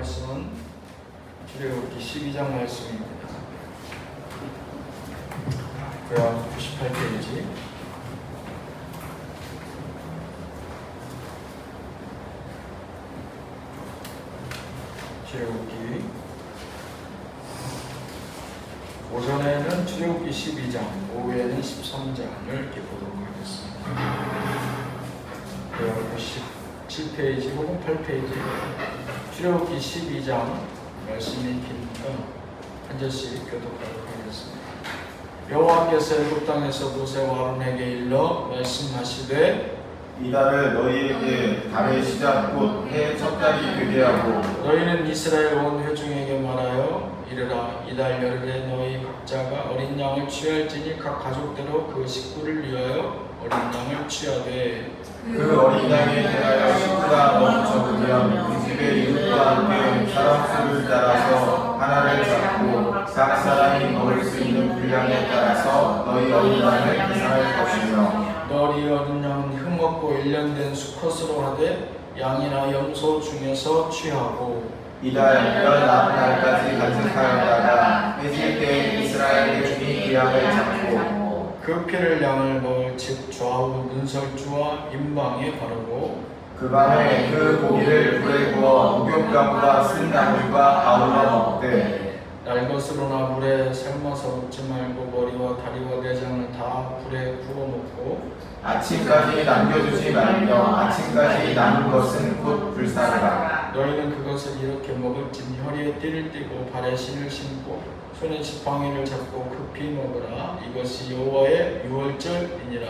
말씀은 출애굽기 12장 말씀입니다. 그럼 98페이지. 출애굽기 오전에는 출애굽기 12장, 오후에는 13장을 이렇게 보도록 하겠습니다. 그럼 97페이지 혹은 8페이지 출애굽기 12장 말씀이 기니까 한 절씩 교독하도록 하겠습니다. 여호와께서 애굽 땅에서 모세와 아론에게 일러 말씀하시되 이달을 너희에게 달의 시작 곧 해 첫 달이 되게 하고 너희는 이스라엘 온 회중에게 말하여 이르라 이달 열흘에 너희 각자가 어린 양을 취할지니 각 가족대로 그 식구를 위하여 어린 양을 취하되 그 어린 양에 대하여 식구가 너무 적으면 그 집의 이웃과 함께 사람 수를 따라서 하나를 잡고 각 사람이 먹을 수 있는 분량에 따라서 너희 어린 양을 계산할 것이며 너희 어린 양은 흠없고 1년 된 수컷으로 하되 양이나 염소 중에서 취하고 이달 19날까지 간직하였다가 해질 때 이스라엘 회중이 그 양을 잡고 그 피를 양을 먹을 집 좌우 문설주와 임방에 바르고 그 밤에 그 고기를 불에 구워 목욕병과 쓴 나물과 아울러 먹되 날 것으로나 물에 삶아서 먹지 말고 머리와 다리와 내장을 다 불에 구워 먹고 아침까지 남겨두지 말며 아침까지 남은 것은 곧 불사르라. 너희는 그것을 이렇게 먹을지니 허리에 띠를 띠고 발에 신을 신고 손에 지팡이를 잡고 급히 먹으라. 이것이 여호와의 유월절이니라.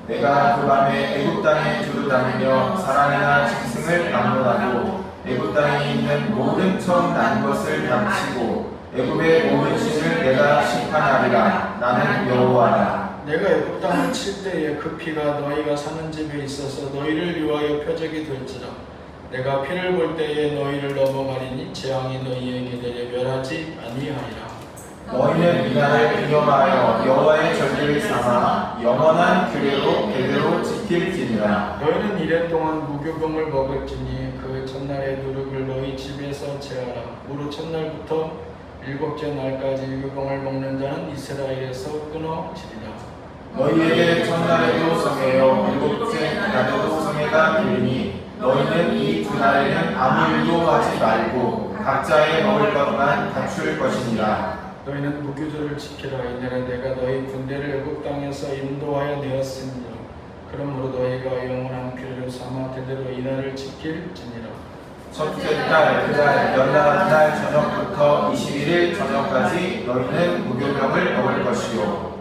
내가 그 밤에 애굽 땅에 두루 다니며 사람이나 짐승을 막론하고 애굽 땅에 있는 모든 처음 난 것을 납치고 애굽의 모든 신을 내가 심판하리라. 나는 여호와라. 내가 애굽 땅을 칠 때에 그 피가 너희가 사는 집에 있어서 너희를 위하여 표적이 될지라. 내가 피를 볼 때에 너희를 넘어가리니 재앙이 너희에게 내려 멸하지 아니하리라. 너희는 이날을 기념하여 여호와의 절기를 삼아 영원한 규례로 대대로 지킬지니라. 너희는 이래 동안 무교병을 먹을지니 그 첫날의 누룩을 너희 집에서 제하라. 무릇 첫날부터 일곱째 날까지 유교병을 먹는 자는 이스라엘에서 끊어지리라. 너희에게 첫날에도 성회요 일곱째 날에도 성회가 되리니 너희는 이 두 날에는 아무 일도 하지 말고 각자의 먹을 것만 갖출 것이니라. 너희는 무교절을 지키라. 이날에 내가 너희 군대를 애굽 땅에서 인도하여 내었으니라. 그러므로 너희가 영원한 규례를 삼아 대대로 이날을 지킬지니라. 첫째 달 그달 연나간 날 저녁부터 21일 저녁까지 너희는 무교병을 먹을 것이요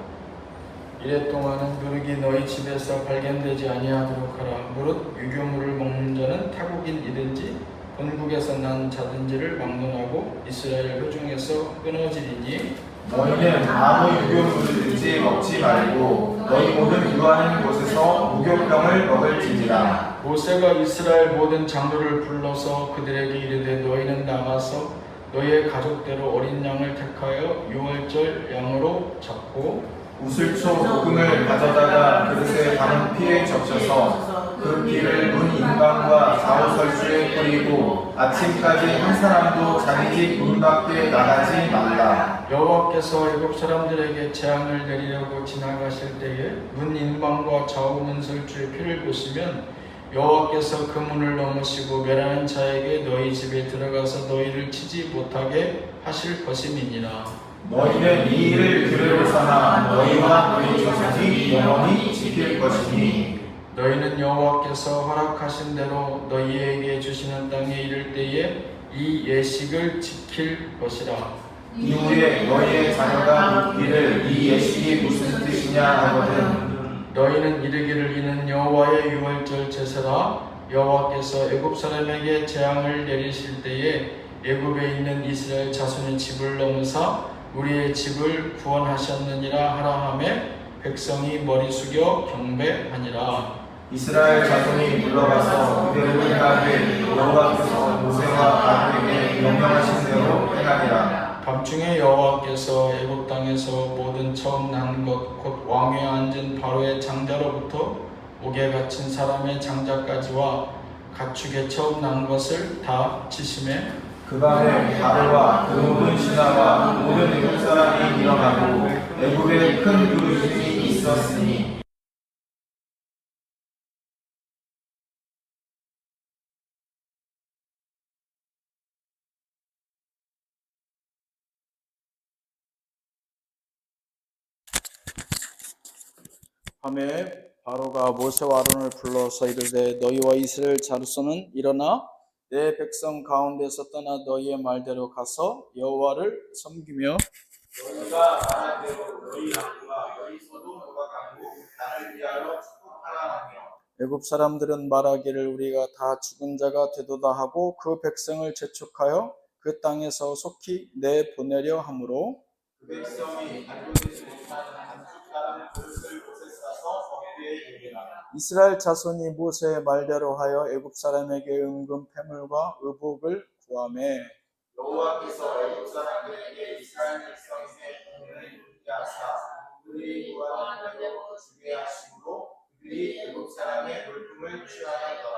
이래 동안은 누룩이 너희 집에서 발견되지 아니하도록 하라. 무릇 유교물을 먹는 자는 타국인이든지 본국에서 난 자든지를 막론하고 이스라엘 회중에서 끊어지리니 너희는 아무 유교물이든지 먹지 말고 너희 모든 유하는 곳에서 무교병을 먹을지니라. 모세가 이스라엘 모든 장로를 불러서 그들에게 이르되 너희는 나가서 너희의 가족대로 어린 양을 택하여 유월절 양으로 잡고 우슬초 볶음을 가져다가 그릇에 담은 피에 적셔서 그 피를 문 인방과 좌우설주에 뿌리고 아침까지 한 사람도 자기 집 문 밖에 나가지 말라. 여호와께서 애굽 사람들에게 재앙을 내리려고 지나가실 때에 문 인방과 좌우 문설주의 피를 보시면 여호와께서 그 문을 넘으시고 멸하는 자에게 너희 집에 들어가서 너희를 치지 못하게 하실 것임이니라. 너희는 이 일을 규례로 삼아 너희와 너희 조상이 영원히 지킬 것이니 너희는 여호와께서 허락하신 대로 너희에게 주시는 땅에 이를 때에 이 예식을 지킬 것이라. 이후에 너희의 자녀가 묻기를 이 예식이 무슨 뜻이냐 하거든 너희는 이르기를 이는 여호와의 유월절 제사라. 여호와께서 애굽 사람에게 재앙을 내리실 때에 애굽에 있는 이스라엘 자손의 집을 넘으사 우리의 집을 구원하셨느니라 하라 하매 백성이 머리 숙여 경배하니라. 이스라엘 자손이 물러가서 그대로 행하되 여호와께서 모세와 아론에게 명령하신 대로 행하니라. 밤중에 여호와께서 애굽 땅에서 모든 처음 난 것 곧 왕위에 앉은 바로의 장자로부터 옥에 갇힌 사람의 장자까지와 가축의 처음 난 것을 다 치심에 그 밤에 바로와 그 모든 신하와 모든 애국 사람이 일어나고 애국에 큰 부르짖음이 있었으니 밤에 바로가 모세와 아론을 불러서 이르되 너희와 이스라엘 자손은 일어나 내 백성 가운데서 떠나 너희의 말대로 가서 여호와를 섬기며 너희가 말한 대로 너희 양과 너희 소도 돌아가고 나를 위하여 축복하라 하며 애굽 사람들은 말하기를 우리가 다 죽은 자가 되도다 하고 그 백성을 재촉하여 그 땅에서 속히 내보내려 하므로 그 백성이 발견되지 못하는 한쪽 다른 그릇을 곳에 싸서 어깨에 매리라. 이스라엘 자손이 모세의 말대로 하여 애굽 사람에게 은금 패물과 의복을 구하매 여호와께서 애굽 사람들에게 이스라엘 백성에게 은혜를 주게 하사 그들이 구하는 대로 주게 하심으로 그들이 애굽 사람의 물품을 취하였더라.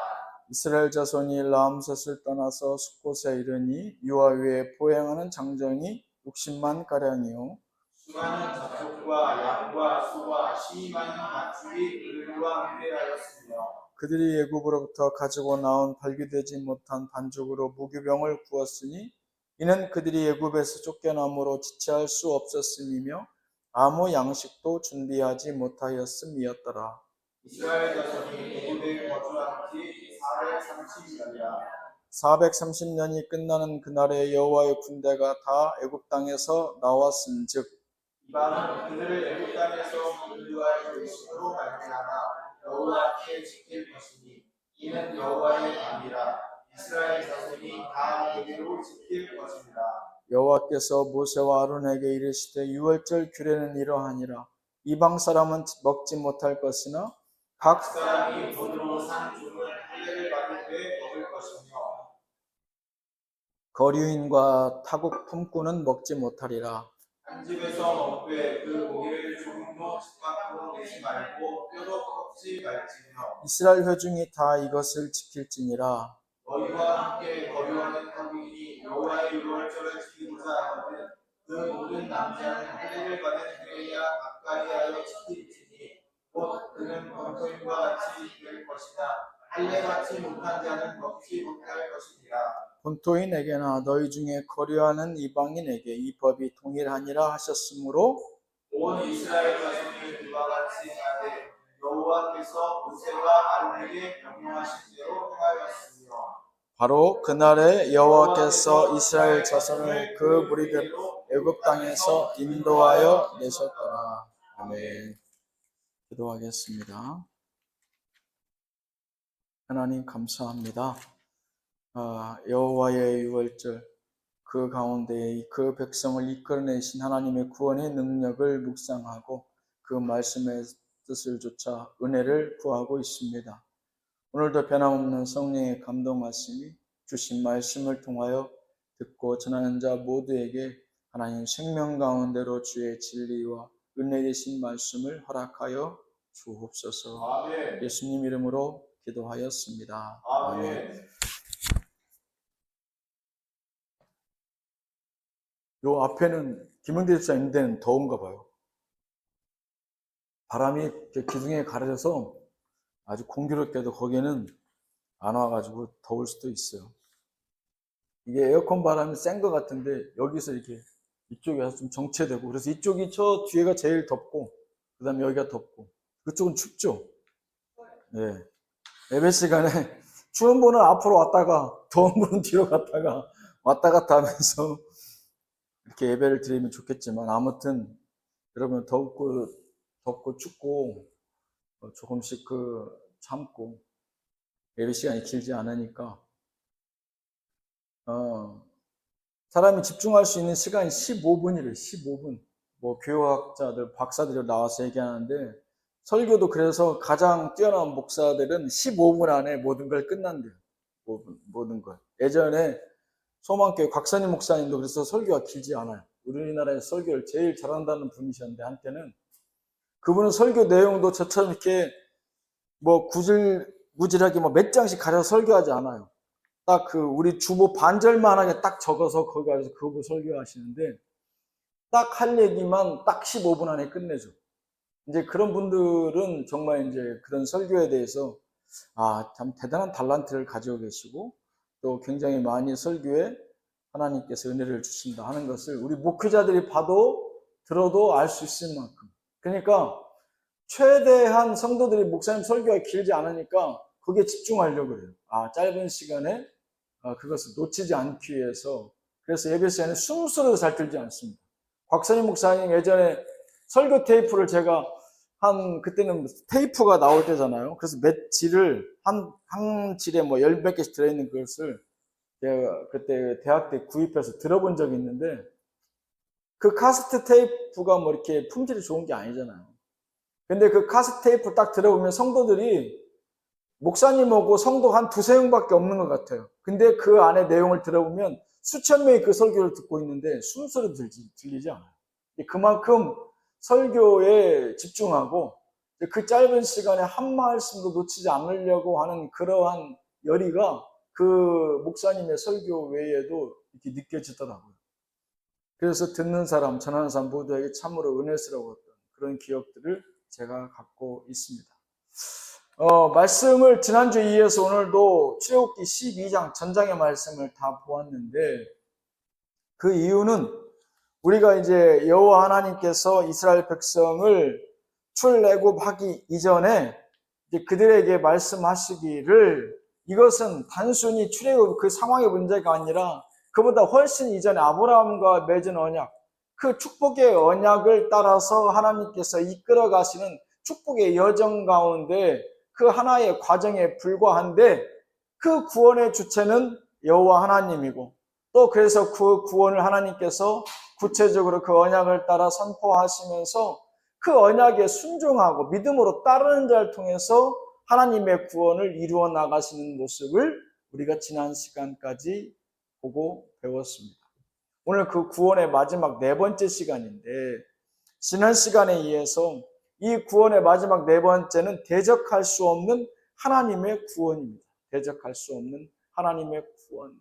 이스라엘 자손이 라암셋을 떠나서 숫곳에 이르니 유아 위에 보행하는 장정이 60만 가량이요 수많은 잡족과 양과 소와 시 많은 가축이 그들과 함께하였으며 그들이 애굽으로부터 가지고 나온 발기되지 못한 반죽으로 무교병을 구웠으니 이는 그들이 애굽에서 쫓겨남으로 지체할 수 없었음이며 아무 양식도 준비하지 못하였음이었더라. 이스라엘 자손이 애굽에 거주한 지 430년이라. 430년이 끝나는 그날에 여호와의 군대가 다 애굽 땅에서 나왔은즉 이방은 그들을 애굽 땅에서 인도하여 계심으로 말미암아 여호와께 지킬 것이니 이는 여호와의 밤이라. 이스라엘 자손이 다 그대로 지킬 것이니라. 여호와께서 모세와 아론에게 이르시되 유월절 규례는 이러하니라. 이방 사람은 먹지 못할 것이나 각 사람이 돈으로 산 종을 할례를 받을 때 먹을 것이며 거류인과 타국 품꾼은 먹지 못하리라. 한 집에서 먹되 그 고기를 조금도 집 밖으로 내지 말고 뼈도 꺾지 말지며 이스라엘 회중이 다 이것을 지킬지니라. 너희와 함께 거류하는 타국인이 여호와의 유월절을 지키고자 하거든 그 모든 남자는 할례를 받은 그에야 가까이하여 지킬지니 곧 그는 권토인과 같이 될 것이나 할례 받지 못한 자는 먹지 못할 것이니라. 본토인에게나 너희 중에 거류하는 이방인에게 이 법이 동일하니라 하셨으므로 온 이스라엘 자손이 이와 같이 하되 여호와께서 모세와 아론에게 명령하신 대로 행하였으며 바로 그날에 여호와께서 이스라엘 자손을 그 무리대로 애굽 땅에서 인도하여 내셨더라. 아멘. 기도하겠습니다. 하나님 감사합니다. 여호와의 유월절 그 가운데 그 백성을 이끌어내신 하나님의 구원의 능력을 묵상하고 그 말씀의 뜻을 좇아 은혜를 구하고 있습니다. 오늘도 변함없는 성령의 감동 말씀이 주신 말씀을 통하여 듣고 전하는 자 모두에게 하나님 생명 가운데로 주의 진리와 은혜 되신 말씀을 허락하여 주옵소서. 아멘. 예수님 이름으로 기도하였습니다. 아멘. 요 앞에는 김영대 집사 있는 데는 더운가 봐요. 바람이 기둥에 가려져서 아주 공교롭게도 거기는 안 와가지고 더울 수도 있어요. 이게 에어컨 바람이 센 것 같은데 여기서 이렇게 이쪽에 와서 좀 정체되고 그래서 이쪽이 저 뒤에가 제일 덥고 그 다음에 여기가 덥고 그쪽은 춥죠. 네. 예배 시간에 추운 분은 앞으로 왔다가 더운 분은 뒤로 갔다가 왔다 갔다 하면서 이렇게 예배를 드리면 좋겠지만 아무튼 여러분 덥고 춥고 조금씩 참고 예배 시간이 길지 않으니까 사람이 집중할 수 있는 시간이 15분이래요. 15분. 뭐 교육학자들 박사들이 나와서 얘기하는데 설교도 그래서 가장 뛰어난 목사들은 15분 안에 모든 걸 끝난대요. 모든 걸. 예전에 소망교회 곽선임 목사님도 그래서 설교가 길지 않아요. 우리나라에서 설교를 제일 잘한다는 분이셨는데 한때는 그분은 설교 내용도 저처럼 이렇게 뭐 구질구질하게 몇 장씩 가려서 설교하지 않아요. 딱 우리 주보 반절만하게 딱 적어서 거기 가서 그거 설교하시는데 딱 할 얘기만 딱 15분 안에 끝내줘. 이제 그런 분들은 정말 이제 그런 설교에 대해서 참 대단한 달란트를 가지고 계시고 또 굉장히 많이 설교에 하나님께서 은혜를 주신다 하는 것을 우리 목회자들이 들어도 알 수 있을 만큼. 그러니까 최대한 성도들이 목사님 설교가 길지 않으니까 거기에 집중하려고 그래요. 짧은 시간에 그것을 놓치지 않기 위해서. 그래서 예배 시간에 숨소리도 잘 들지 않습니다. 곽선희 목사님 예전에 설교 테이프를 제가 그때는 테이프가 나올 때잖아요. 그래서 몇 질을 한 질에 뭐 10몇 개씩 들어있는 것을 제가 그때 대학 때 구입해서 들어본 적이 있는데 그 카세트 테이프가 뭐 이렇게 품질이 좋은 게 아니잖아요. 근데 그 카세트 테이프 딱 들어보면 성도들이 목사님하고 성도 한 두세 명밖에 없는 것 같아요. 근데 그 안에 내용을 들어보면 수천 명이 그 설교를 듣고 있는데 숨소리 들리지 않아요. 그만큼 설교에 집중하고 그 짧은 시간에 한 말씀도 놓치지 않으려고 하는 그러한 열의가 그 목사님의 설교 외에도 이렇게 느껴지더라고요. 그래서 듣는 사람, 전하는 사람 모두에게 참으로 은혜스러웠던 그런 기억들을 제가 갖고 있습니다. 말씀을 지난주에 이어서 오늘도 출애굽기 12장 전장의 말씀을 다 보았는데 그 이유는 우리가 이제 여호와 하나님께서 이스라엘 백성을 출애굽하기 이전에 이제 그들에게 말씀하시기를 이것은 단순히 출애굽 그 상황의 문제가 아니라 그보다 훨씬 이전에 아브라함과 맺은 언약, 그 축복의 언약을 따라서 하나님께서 이끌어 가시는 축복의 여정 가운데 그 하나의 과정에 불과한데 그 구원의 주체는 여호와 하나님이고 또 그래서 그 구원을 하나님께서 구체적으로 그 언약을 따라 선포하시면서 그 언약에 순종하고 믿음으로 따르는 자를 통해서 하나님의 구원을 이루어 나가시는 모습을 우리가 지난 시간까지 보고 배웠습니다. 오늘 그 구원의 마지막 네 번째 시간인데 지난 시간에 이어서 이 구원의 마지막 네 번째는 대적할 수 없는 하나님의 구원입니다. 대적할 수 없는 하나님의 구원.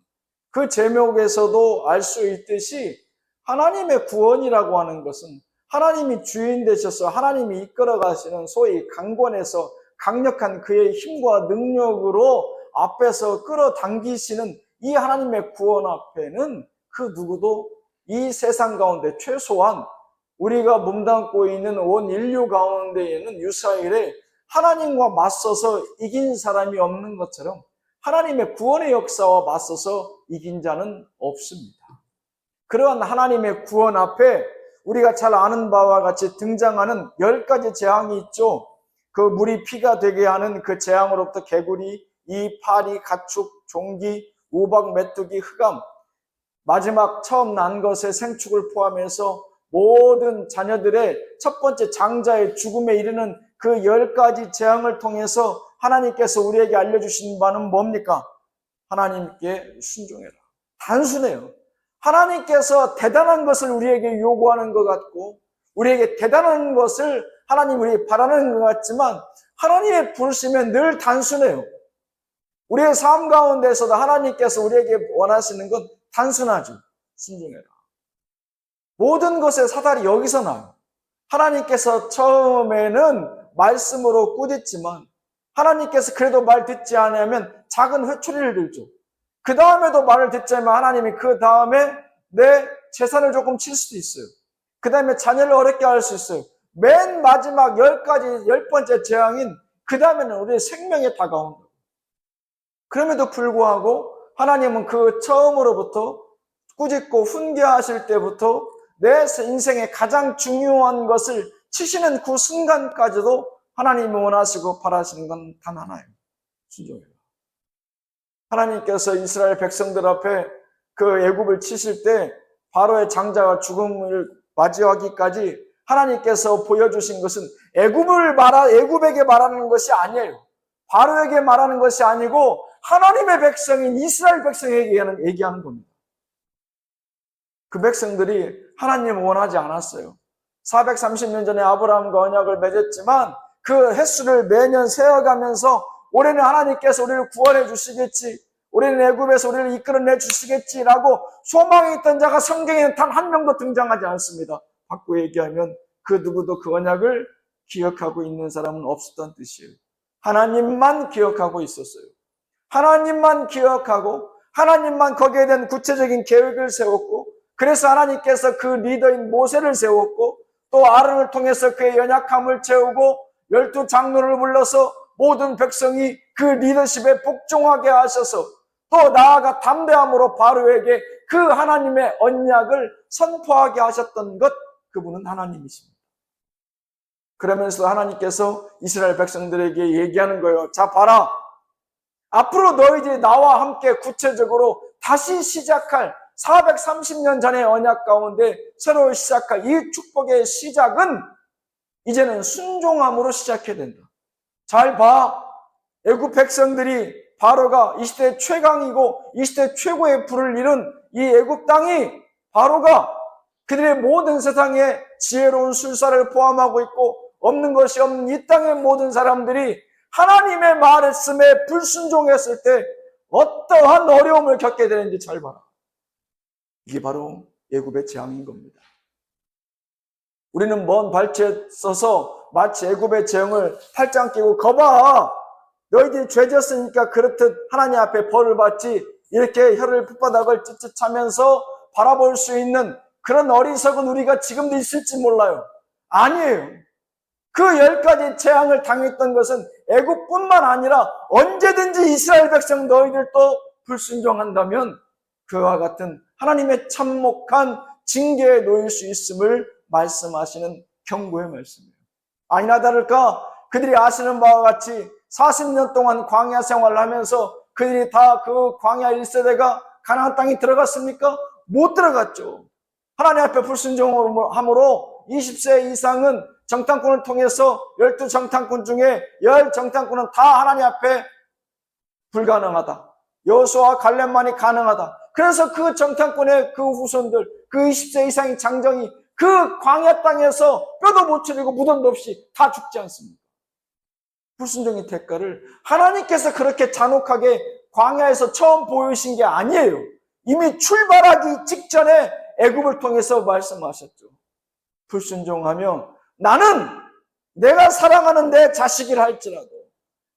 그 제목에서도 알 수 있듯이 하나님의 구원이라고 하는 것은 하나님이 주인 되셔서 하나님이 이끌어 가시는 소위 강권에서 강력한 그의 힘과 능력으로 앞에서 끌어당기시는 이 하나님의 구원 앞에는 그 누구도 이 세상 가운데 최소한 우리가 몸담고 있는 온 인류 가운데에는 유사일에 하나님과 맞서서 이긴 사람이 없는 것처럼 하나님의 구원의 역사와 맞서서 이긴 자는 없습니다. 그러한 하나님의 구원 앞에 우리가 잘 아는 바와 같이 등장하는 10가지 재앙이 있죠. 그 물이 피가 되게 하는 그 재앙으로부터 개구리, 이 파리, 가축, 종기, 우박, 메뚜기, 흑암, 마지막 처음 난 것의 생축을 포함해서 모든 자녀들의 첫 번째 장자의 죽음에 이르는 그 10가지 재앙을 통해서 하나님께서 우리에게 알려주신 바는 뭡니까? 하나님께 순종해라. 단순해요. 하나님께서 대단한 것을 우리에게 요구하는 것 같고 우리에게 대단한 것을 하나님 우리에게 바라는 것 같지만 하나님의 부르심은 늘 단순해요. 우리의 삶 가운데서도 하나님께서 우리에게 원하시는 건 단순하죠. 순종해라. 모든 것의 사달이 여기서 나요. 하나님께서 처음에는 말씀으로 꾸짖지만 하나님께서 그래도 말 듣지 않으면 작은 회초리를 들죠. 그 다음에도 말을 듣자면 하나님이 그 다음에 내 재산을 조금 칠 수도 있어요. 그 다음에 자녀를 어렵게 할 수 있어요. 맨 마지막 10번째 재앙인 그 다음에는 우리의 생명에 다가온다. 그럼에도 불구하고 하나님은 그 처음으로부터 꾸짖고 훈계하실 때부터 내 인생의 가장 중요한 것을 치시는 그 순간까지도 하나님이 원하시고 바라시는 건 단 하나예요. 순종해라. 하나님께서 이스라엘 백성들 앞에 그 애굽을 치실 때 바로의 장자가 죽음을 맞이하기까지 하나님께서 보여주신 것은 애굽에게 말하는 것이 아니에요. 바로에게 말하는 것이 아니고 하나님의 백성인 이스라엘 백성에게 얘기하는 겁니다. 그 백성들이 하나님을 원하지 않았어요. 430년 전에 아브라함과 언약을 맺었지만 그 횟수를 매년 세어가면서 올해는 하나님께서 우리를 구원해 주시겠지, 우리는 애굽에서 우리를 이끌어내 주시겠지라고 소망이 있던 자가 성경에는 단 한 명도 등장하지 않습니다. 바꾸어 얘기하면 그 누구도 그 언약을 기억하고 있는 사람은 없었던 뜻이에요. 하나님만 기억하고 있었어요. 하나님만 기억하고 하나님만 거기에 대한 구체적인 계획을 세웠고, 그래서 하나님께서 그 리더인 모세를 세웠고, 또 아론을 통해서 그의 연약함을 채우고 12장로를 불러서 모든 백성이 그 리더십에 복종하게 하셔서 또 나아가 담대함으로 바로에게 그 하나님의 언약을 선포하게 하셨던 것, 그분은 하나님이십니다. 그러면서 하나님께서 이스라엘 백성들에게 얘기하는 거예요. 자, 봐라. 앞으로 너희들이 나와 함께 구체적으로 다시 시작할 430년 전의 언약 가운데 새로 시작할 이 축복의 시작은 이제는 순종함으로 시작해야 된다. 잘 봐. 애굽 백성들이 바로가 이 시대 최강이고 이 시대 최고의 부를 이룬 이 애굽 땅이 바로가 그들의 모든 세상에 지혜로운 술사를 포함하고 있고 없는 것이 없는 이 땅의 모든 사람들이 하나님의 말씀에 불순종했을 때 어떠한 어려움을 겪게 되는지 잘 봐라. 이게 바로 애굽의 재앙인 겁니다. 우리는 먼 발치에 서서 마치 애굽의 재앙을 팔짱 끼고 거봐, 너희들이 죄졌으니까 그렇듯 하나님 앞에 벌을 받지, 이렇게 혀를 풋바닥을 찌릿하면서 바라볼 수 있는 그런 어리석은 우리가 지금도 있을지 몰라요. 아니에요. 그 10가지 재앙을 당했던 것은 애굽뿐만 아니라 언제든지 이스라엘 백성 너희들도 불순종한다면 그와 같은 하나님의 참혹한 징계에 놓일 수 있음을 말씀하시는 경고의 말씀이에요. 아니나 다를까 그들이 아시는 바와 같이 40년 동안 광야 생활을 하면서 그들이 다 그 광야 1세대가 가나안 땅에 들어갔습니까? 못 들어갔죠. 하나님 앞에 불순종함으로 20세 이상은 정탐꾼을 통해서 12정탐꾼 중에 10정탐꾼은 다 하나님 앞에 불가능하다. 여호수아와 갈렙만이 가능하다. 그래서 그 정탐꾼의 그 후손들, 그 20세 이상의 장정이 그 광야 땅에서 뼈도 못 추리고 무덤도 없이 다 죽지 않습니까? 불순종의 대가를 하나님께서 그렇게 잔혹하게 광야에서 처음 보이신 게 아니에요. 이미 출발하기 직전에 애굽을 통해서 말씀하셨죠. 불순종하며 나는 내가 사랑하는 내 자식이라 할지라도,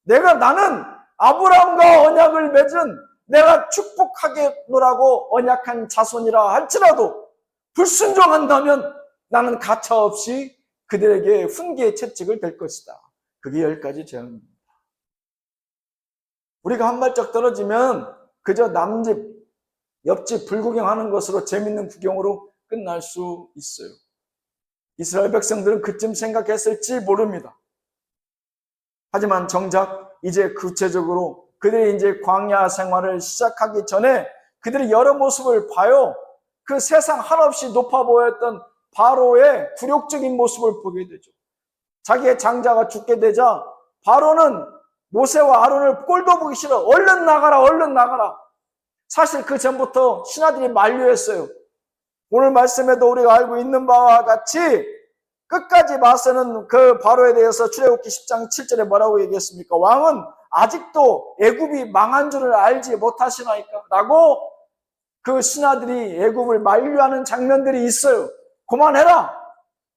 나는 아브라함과 언약을 맺은 내가 축복하겠노라고 언약한 자손이라 할지라도 불순종한다면 나는 가차없이 그들에게 훈계의 채찍을 댈 것이다. 그게 10가지 재앙입니다. 우리가 한 발짝 떨어지면 그저 남집, 옆집 불구경하는 것으로 재밌는 구경으로 끝날 수 있어요. 이스라엘 백성들은 그쯤 생각했을지 모릅니다. 하지만 정작 이제 구체적으로 그들이 이제 광야 생활을 시작하기 전에 그들이 여러 모습을 봐요. 그 세상 한없이 높아 보였던 바로의 굴욕적인 모습을 보게 되죠. 자기의 장자가 죽게 되자 바로는 모세와 아론을 꼴도 보기 싫어. 얼른 나가라, 얼른 나가라. 사실 그 전부터 신하들이 만류했어요. 오늘 말씀에도 우리가 알고 있는 바와 같이 끝까지 맞서는 그 바로에 대해서 출애굽기 10장 7절에 뭐라고 얘기했습니까? 왕은 아직도 애굽이 망한 줄을 알지 못하시나이까? 라고 그 신하들이 애굽을 만류하는 장면들이 있어요. 그만해라.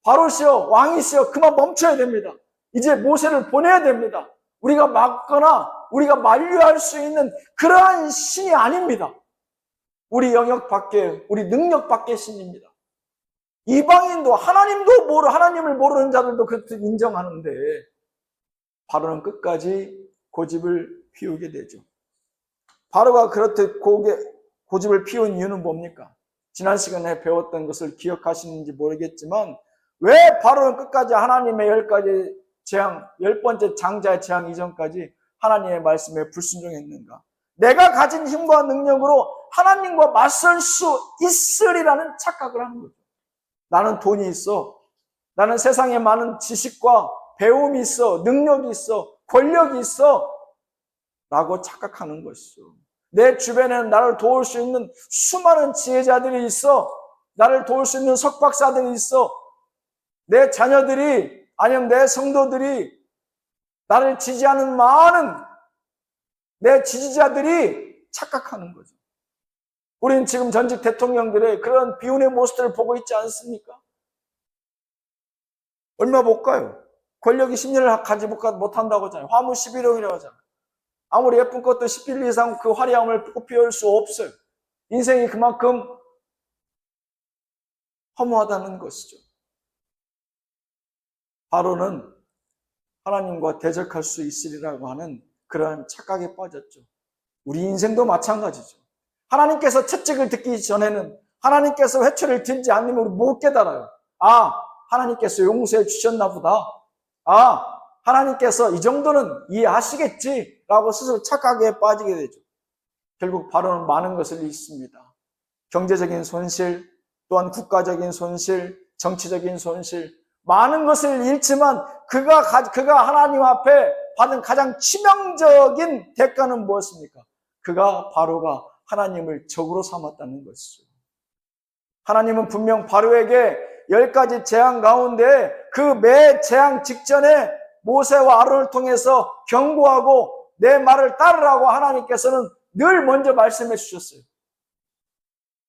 바로시여, 왕이시여, 그만 멈춰야 됩니다. 이제 모세를 보내야 됩니다. 우리가 막거나 우리가 만류할 수 있는 그러한 신이 아닙니다. 우리 영역 밖에, 우리 능력 밖의 신입니다. 이방인도 하나님을 모르는 자들도 그렇게 인정하는데 바로는 끝까지 고집을 피우게 되죠. 바로가 그렇듯 고집을 피운 이유는 뭡니까? 지난 시간에 배웠던 것을 기억하시는지 모르겠지만 왜 바로는 끝까지 하나님의 10가지 재앙, 10번째 장자의 재앙 이전까지 하나님의 말씀에 불순종했는가? 내가 가진 힘과 능력으로 하나님과 맞설 수 있으리라는 착각을 하는 거죠. 나는 돈이 있어. 나는 세상에 많은 지식과 배움이 있어. 능력이 있어. 권력이 있어. 라고 착각하는 것이죠. 내 주변에는 나를 도울 수 있는 수많은 지혜자들이 있어. 나를 도울 수 있는 석박사들이 있어. 내 자녀들이 아니면 내 성도들이 나를 지지하는 많은 내 지지자들이 착각하는 거죠. 우리는 지금 전직 대통령들의 그런 비운의 모습들을 보고 있지 않습니까? 얼마 못 가요. 권력이 10년을 가지 못한다고 하잖아요. 화무 11억이라고 하잖아요. 아무리 예쁜 것도 10일 이상 그 화려함을 꽃피울 수 없어요. 인생이 그만큼 허무하다는 것이죠. 바로는 하나님과 대적할 수 있으리라고 하는 그러한 착각에 빠졌죠. 우리 인생도 마찬가지죠. 하나님께서 채찍을 듣기 전에는 하나님께서 회초리를 들지 않으면 우리 못 깨달아요. 아, 하나님께서 용서해 주셨나 보다. 아, 하나님께서 이 정도는 이해하시겠지라고 스스로 착각에 빠지게 되죠. 결국 바로는 많은 것을 잃습니다. 경제적인 손실, 또한 국가적인 손실, 정치적인 손실, 많은 것을 잃지만 그가 하나님 앞에 받은 가장 치명적인 대가는 무엇입니까? 바로가 하나님을 적으로 삼았다는 것이죠. 하나님은 분명 바로에게 10가지 재앙 가운데 그 매 재앙 직전에 모세와 아론을 통해서 경고하고 내 말을 따르라고 하나님께서는 늘 먼저 말씀해 주셨어요.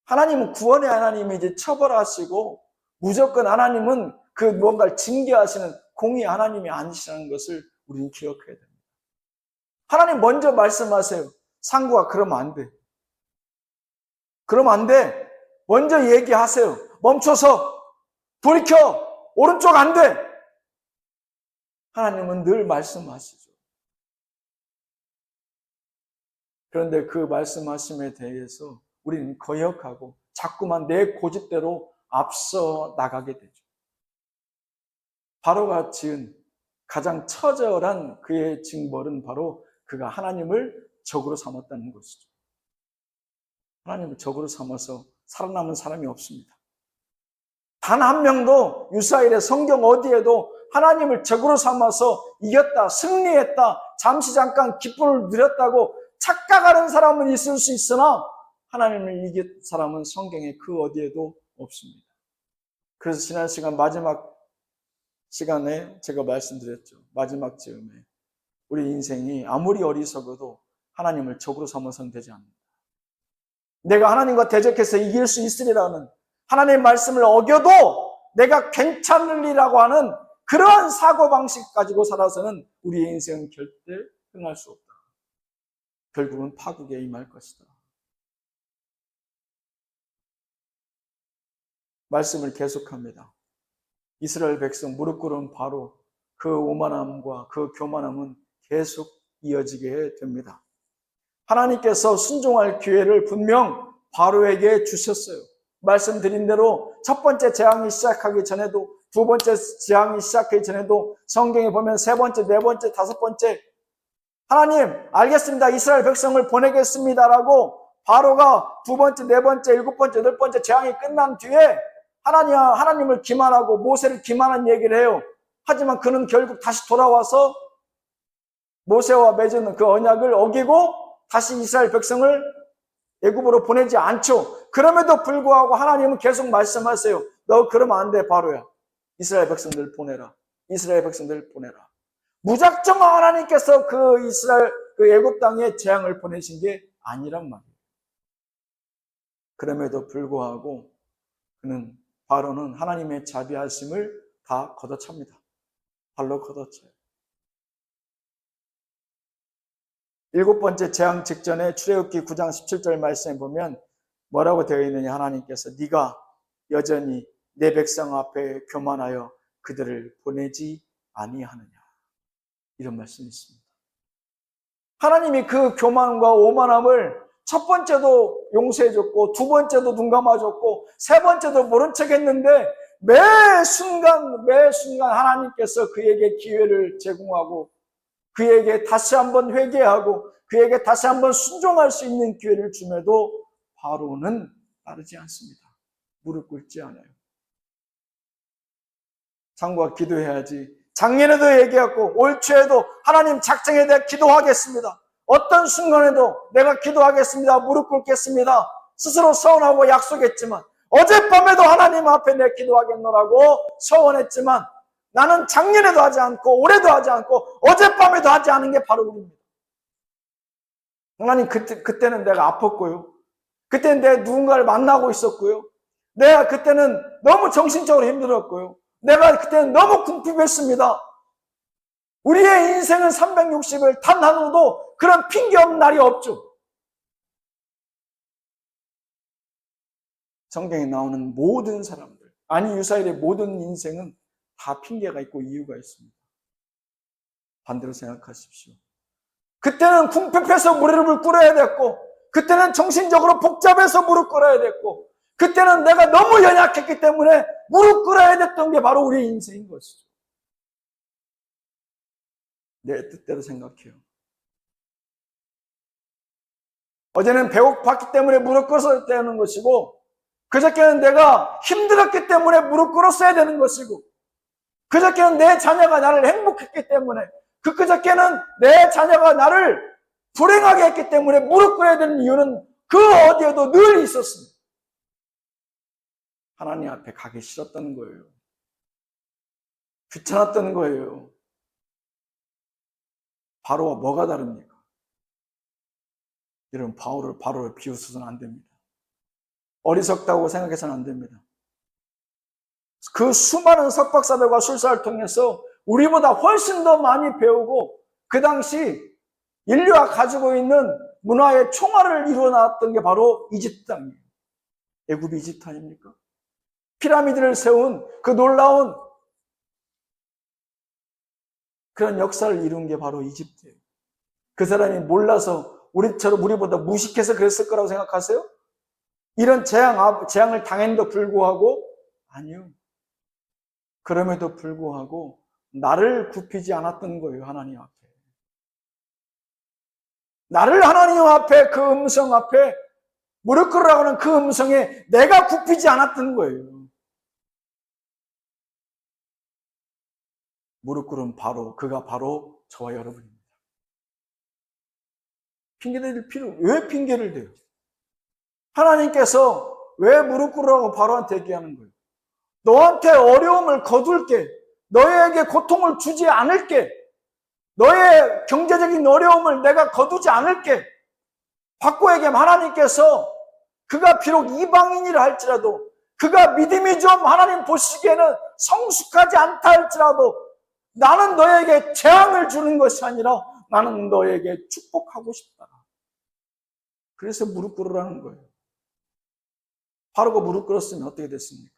하나님은 구원의 하나님이지 처벌하시고 무조건 하나님은 그 뭔가를 징계하시는 공의 하나님이 아니시라는 것을 우리는 기억해야 됩니다. 하나님 먼저 말씀하세요. 상구가 그러면 안 돼. 그러면 안 돼. 먼저 얘기하세요. 멈춰서 불 켜. 오른쪽 안 돼. 하나님은 늘 말씀하시죠. 그런데 그 말씀하심에 대해서 우리는 거역하고 자꾸만 내 고집대로 앞서 나가게 되죠. 바로가 지은 가장 처절한 그의 징벌은 바로 그가 하나님을 적으로 삼았다는 것이죠. 하나님을 적으로 삼아서 살아남은 사람이 없습니다. 단 한 명도 유사일의 성경 어디에도 하나님을 적으로 삼아서 이겼다, 승리했다, 잠시 잠깐 기쁨을 누렸다고 착각하는 사람은 있을 수 있으나 하나님을 이긴 사람은 성경에 그 어디에도 없습니다. 그래서 지난 시간 마지막 시간에 제가 말씀드렸죠. 마지막 즈음에 우리 인생이 아무리 어리석어도 하나님을 적으로 삼아서는 되지 않는다. 내가 하나님과 대적해서 이길 수 있으리라는 하나님의 말씀을 어겨도 내가 괜찮으리라고 하는 그러한 사고방식 가지고 살아서는 우리의 인생은 절대 흥할 수 없다. 결국은 파국에 임할 것이다. 말씀을 계속합니다. 이스라엘 백성 무릎 꿇은 바로 그 오만함과 그 교만함은 계속 이어지게 됩니다. 하나님께서 순종할 기회를 분명 바로에게 주셨어요. 말씀드린 대로 첫 번째 재앙이 시작하기 전에도 두 번째 재앙이 시작하기 전에도 성경에 보면 세 번째, 네 번째, 다섯 번째 하나님 알겠습니다. 이스라엘 백성을 보내겠습니다라고 바로가 두 번째, 네 번째, 일곱 번째, 여덟 번째 재앙이 끝난 뒤에 하나님을 기만하고 모세를 기만한 얘기를 해요. 하지만 그는 결국 다시 돌아와서 모세와 맺은 그 언약을 어기고 다시 이스라엘 백성을 애굽으로 보내지 않죠. 그럼에도 불구하고 하나님은 계속 말씀하세요. 너 그러면 안 돼, 바로야. 이스라엘 백성들 보내라. 이스라엘 백성들 보내라. 무작정 하나님께서 그 애굽 땅에 재앙을 보내신 게 아니란 말이에요. 그럼에도 불구하고 바로는 하나님의 자비하심을 다 걷어찹니다. 발로 걷어차요. 일곱 번째 재앙 직전에 출애굽기 9장 17절 말씀에 보면 뭐라고 되어 있느냐. 하나님께서 네가 여전히 내 백성 앞에 교만하여 그들을 보내지 아니하느냐. 이런 말씀이 있습니다. 하나님이 그 교만과 오만함을 첫 번째도 용서해줬고 두 번째도 눈 감아줬고 세 번째도 모른 척했는데 매 순간 하나님께서 그에게 기회를 제공하고 그에게 다시 한번 회개하고 그에게 다시 한번 순종할 수 있는 기회를 줌에도 바로는 따르지 않습니다. 무릎 꿇지 않아요. 장구가 기도해야지. 작년에도 얘기했고 올 초에도 하나님 작정에 대해 기도하겠습니다. 어떤 순간에도 내가 기도하겠습니다. 무릎 꿇겠습니다. 스스로 서원하고 약속했지만 어젯밤에도 하나님 앞에 내 기도하겠노라고 서원했지만 나는 작년에도 하지 않고 올해도 하지 않고 어젯밤에도 하지 않은 게 바로 우리입니다. 하나님, 그때는 내가 아팠고요. 그때는 내가 누군가를 만나고 있었고요. 내가 그때는 너무 정신적으로 힘들었고요. 내가 그때는 너무 궁핍했습니다. 우리의 인생은 360일 단 하루도 그런 핑계 없는 날이 없죠. 성경에 나오는 모든 사람들, 아니 유사일의 모든 인생은 다 핑계가 있고 이유가 있습니다. 반대로 생각하십시오. 그때는 궁핍해서 무릎을 꿇어야 됐고, 그때는 정신적으로 복잡해서 무릎 꿇어야 됐고, 그때는 내가 너무 연약했기 때문에 무릎 꿇어야 됐던 게 바로 우리의 인생인 것이죠. 내 뜻대로 생각해요. 어제는 배고팠기 때문에 무릎 꿇었어야 되는 것이고, 그저께는 내가 힘들었기 때문에 무릎 꿇었어야 되는 것이고, 그저께는 내 자녀가 나를 행복했기 때문에, 그저께는 내 자녀가 나를 불행하게 했기 때문에 무릎 꿇어야 되는 이유는 그 어디에도 늘 있었습니다. 하나님 앞에 가기 싫었다는 거예요. 귀찮았다는 거예요. 바로와 뭐가 다릅니까? 여러분, 바로를 비웃어서는 안 됩니다. 어리석다고 생각해서는 안 됩니다. 그 수많은 석박사들과 술사를 통해서 우리보다 훨씬 더 많이 배우고, 그 당시 인류가 가지고 있는 문화의 총알을 이루어 나왔던 게 바로 이집트 땅이에요. 애굽이 이집트 아닙니까? 피라미드를 세운 그 놀라운 그런 역사를 이룬 게 바로 이집트예요. 그 사람이 몰라서 우리보다 무식해서 그랬을 거라고 생각하세요? 이런 재앙을 당했는데도 불구하고, 아니요. 그럼에도 불구하고 나를 굽히지 않았던 거예요. 하나님 앞에. 나를 하나님 앞에, 그 음성 앞에 무릎 꿇으라고 하는 그 음성에 내가 굽히지 않았던 거예요. 무릎 꿇은 그가 바로 저와 여러분입니다. 핑계댈 왜 핑계를 대요? 하나님께서 왜 무릎 꿇으라고 바로한테 얘기하는 거예요? 너한테 어려움을 거둘게, 너에게 고통을 주지 않을게, 너의 경제적인 어려움을 내가 거두지 않을게. 바꿔 얘기하면 하나님께서 그가 비록 이방인이라 할지라도, 그가 믿음이 좀 하나님 보시기에는 성숙하지 않다 할지라도, 나는 너에게 재앙을 주는 것이 아니라 나는 너에게 축복하고 싶다. 그래서 무릎 꿇으라는 거예요. 바로가 무릎 꿇었으면 어떻게 됐습니까?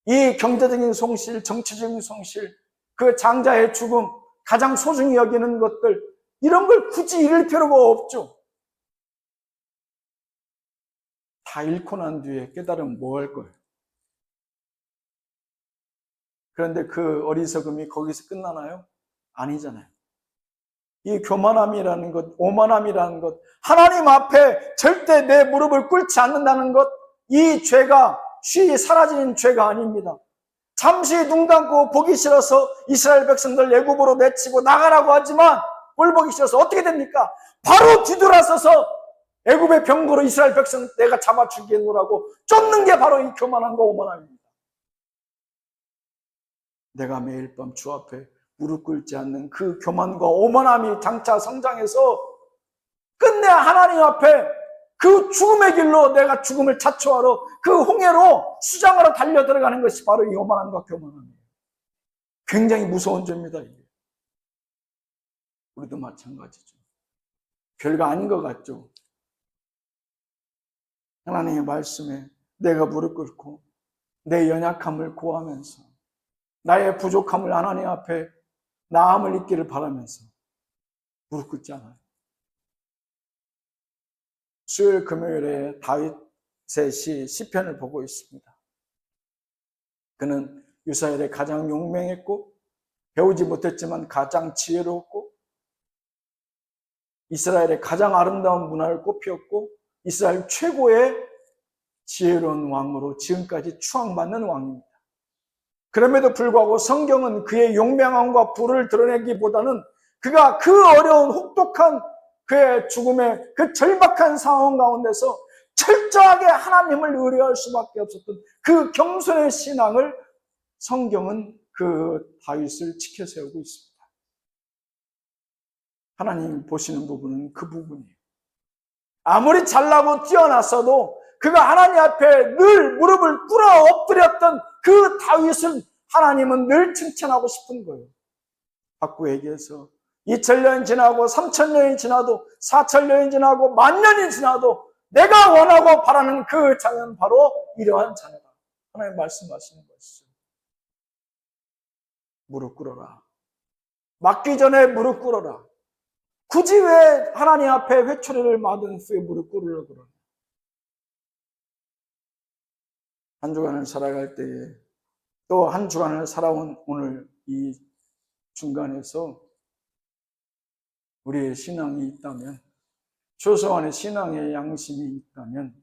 이 경제적인 손실, 정치적인 손실, 그 장자의 죽음, 가장 소중히 여기는 것들, 이런 걸 굳이 잃을 필요가 없죠. 다 잃고 난 뒤에 깨달으면 뭐 할 거예요? 그런데 그 어리석음이 거기서 끝나나요? 아니잖아요. 이 교만함이라는 것, 오만함이라는 것, 하나님 앞에 절대 내 무릎을 꿇지 않는다는 것, 이 죄가 쉬이 사라지는 죄가 아닙니다. 잠시 눈 감고 보기 싫어서 이스라엘 백성들 애굽으로 내치고 나가라고 하지만 꼴 보기 싫어서 어떻게 됩니까? 바로 뒤돌아서서 애굽의 병거로 이스라엘 백성 내가 잡아 죽이겠노라고 쫓는 게 바로 이 교만함과 오만함입니다. 내가 매일 밤 주 앞에 무릎 꿇지 않는 그 교만과 오만함이 장차 성장해서 끝내 하나님 앞에 그 죽음의 길로 내가 죽음을 자초하러 그 홍해로 수장하러 달려 들어가는 것이 바로 이 오만함과 교만함이에요. 굉장히 무서운 죄입니다. 이게. 우리도 마찬가지죠. 별거 아닌 것 같죠. 하나님의 말씀에 내가 무릎 꿇고 내 연약함을 고하면서 나의 부족함을 하나님 앞에 나음을 잊기를 바라면서 무릎 꿇지 않아요. 수요일 금요일에 다윗의 시편을 보고 있습니다. 그는 유사엘의 가장 용맹했고 배우지 못했지만 가장 지혜로웠고 이스라엘의 가장 아름다운 문화를 꽃피웠고 이스라엘 최고의 지혜로운 왕으로 지금까지 추앙받는 왕입니다. 그럼에도 불구하고 성경은 그의 용맹함과 부를 드러내기보다는 그가 그 어려운 혹독한 그의 죽음의 그 절박한 상황 가운데서 철저하게 하나님을 의뢰할 수밖에 없었던 그 겸손의 신앙을 성경은 그 다윗을 지켜세우고 있습니다. 하나님 보시는 부분은 그 부분이에요. 아무리 잘나고 뛰어났어도 그가 하나님 앞에 늘 무릎을 꿇어 엎드렸던 그 다윗을 하나님은 늘 칭찬하고 싶은 거예요. 바꾸어 얘기해서 2000년이 지나고 3000년이 지나도 4000년이 지나고 만년이 지나도 내가 원하고 바라는 그 자녀는 바로 이러한 자녀다. 하나님 말씀하시는 것이죠. 무릎 꿇어라. 맞기 전에 무릎 꿇어라. 굳이 왜 하나님 앞에 회초리를 맞은 후에 무릎 꿇으려고 그러나? 한 주간을 살아갈 때에 또 한 주간을 살아온 오늘 이 중간에서 우리의 신앙이 있다면, 최소한의 신앙의 양심이 있다면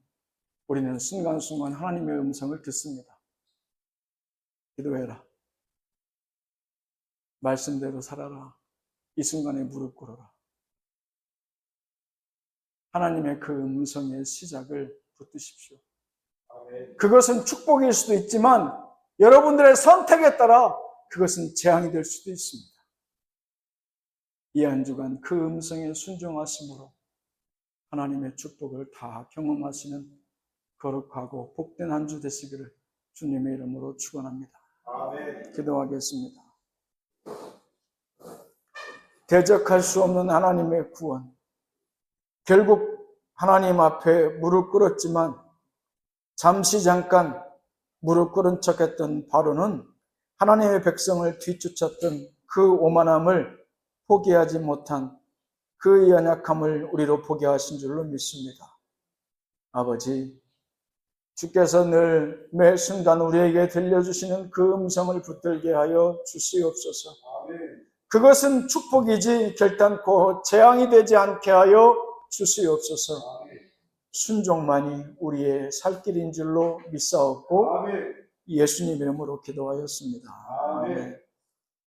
우리는 순간순간 하나님의 음성을 듣습니다. 기도해라. 말씀대로 살아라. 이 순간에 무릎 꿇어라. 하나님의 그 음성의 시작을 붙드십시오. 그것은 축복일 수도 있지만 여러분들의 선택에 따라 그것은 재앙이 될 수도 있습니다. 이 한 주간 그 음성에 순종하심으로 하나님의 축복을 다 경험하시는 거룩하고 복된 한 주 되시기를 주님의 이름으로 축원합니다. 기도하겠습니다. 대적할 수 없는 하나님의 구원. 결국 하나님 앞에 무릎 꿇었지만 잠시 잠깐 무릎 꿇은 척했던 바로는 하나님의 백성을 뒤쫓았던 그 오만함을 포기하지 못한 그 연약함을 우리로 보게 하신 줄로 믿습니다. 아버지, 주께서 늘 매 순간 우리에게 들려주시는 그 음성을 붙들게 하여 주시옵소서. 그것은 축복이지 결단코 재앙이 되지 않게 하여 주시옵소서. 순종만이 우리의 살 길인 줄로 믿사옵고 예수님 이름으로 기도하였습니다. 아멘.